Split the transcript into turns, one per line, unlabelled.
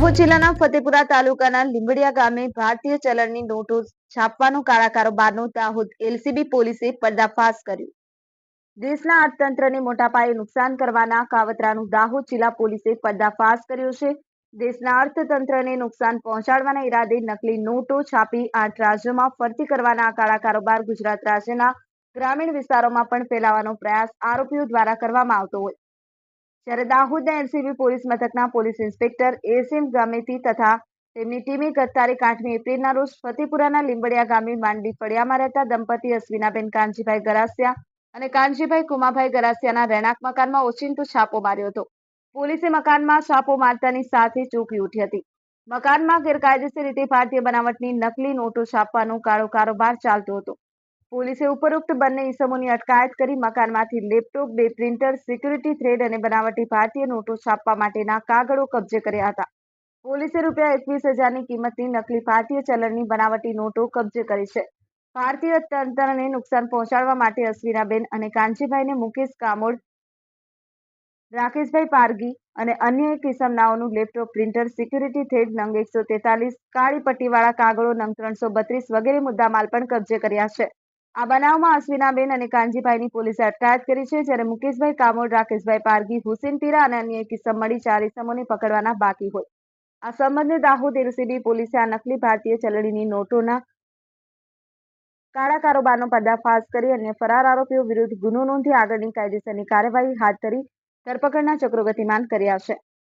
દાહોદ જિલ્લાના ફતેપુરા તાલુકાના લીંબડિયા ગામે ભારતીય ચલણની નોટો છાપવાનો કાળા કારોબારનો દાહોદ એલસીબી પોલીસે પર્દાફાશ કર્યો. દેશના અર્થતંત્રને મોટા પાયે નુકસાન કરવાના કાવતરાનું દાહોદ જિલ્લા પોલીસે પર્દાફાશ કર્યો છે. દેશના અર્થતંત્રને નુકસાન પહોંચાડવાના ઈરાદે નકલી નોટો છાપી 8 રાજ્યોમાં ફરતી કરવાના આ કાળા કારોબાર ગુજરાત રાજ્યના ગ્રામીણ વિસ્તારોમાં પણ ફેલાવવાનો પ્રયાસ આરોપીઓ દ્વારા કરવામાં આવતો હોય. જ્યારે દાહોદના એલસીબી પોલીસ મથકના પોલીસ ઇન્સ્પેક્ટર એસએમ ગામેતી તથા તેમની ટીમે ગત તારીખ 8મી એપ્રિલના રોજ ફતેપુરાના લીંબડિયા ગામે માંડલી ફળિયામાં રહેતા દંપતી અશ્વિનાબેન કાનજીભાઈ ગરાસિયા અને કાનજીભાઈ કુમાભાઈ ગરાસિયાના રહેણાંક મકાનમાં ઓચિંતો છાપો માર્યો હતો. પોલીસે મકાનમાં છાપો મારતાની સાથે ચોંકી ઉઠી હતી. મકાનમાં ગેરકાયદેસર રીતે ભારતીય બનાવટની નકલી નોટો છાપવાનો કાળો કારોબાર ચાલતો હતો. પોલીસે ઉપરોક્ત બંને ઈસમોની અટકાયત કરી મકાનમાંથી લેપટોપ, 2 પ્રિન્ટર, સિક્યુરિટી થ્રેડ અને બનાવટી ભારતીય નોટો છાપવા માટેના કાગળો કબજે કર્યા હતા. પોલીસે રૂપિયા 21,000ની કિંમતની નકલી ભારતીય ચલણની બનાવટી નોટો કબજે કરી છે. ભારતીય તંત્રને નુકસાન પહોંચાડવા માટે અશ્વિનાબેન અને કાનજીભાઈને મુકેશ કામોડ, રાકેશભાઈ પારગી અને અન્ય એક ઈસમ નાઓનું લેપટોપ, પ્રિન્ટર, સિક્યુરિટી થ્રેડ નંગ 143, કાળી પટ્ટીવાળા કાગળો નંગ 332 વગેરે મુદ્દામાલ પણ કબજે કર્યા છે. આ બનાવમાં અશ્વિનાબેન અને કાનજીભાઈની પોલીસે અટકાયત કરી છે. જ્યારે મુકેશભાઈ કામોડ, રાકેશભાઈ પારગી, હુસેન પીરા અને અન્ય એક ઈસમ મળી 4 ઈસમોને પકડવાના બાકી હોય. આ સંબંધે દાહોદ એલસીબી પોલીસે આ નકલી ભારતીય ચલણીની નોટોના કાળા કારોબારનો પર્દાફાશ કરી અન્ય ફરાર આરોપીઓ વિરુદ્ધ ગુનો નોંધી આગળની કાયદેસરની કાર્યવાહી હાથ ધરી ધરપકડના ચક્રો ગતિમાન કર્યા છે.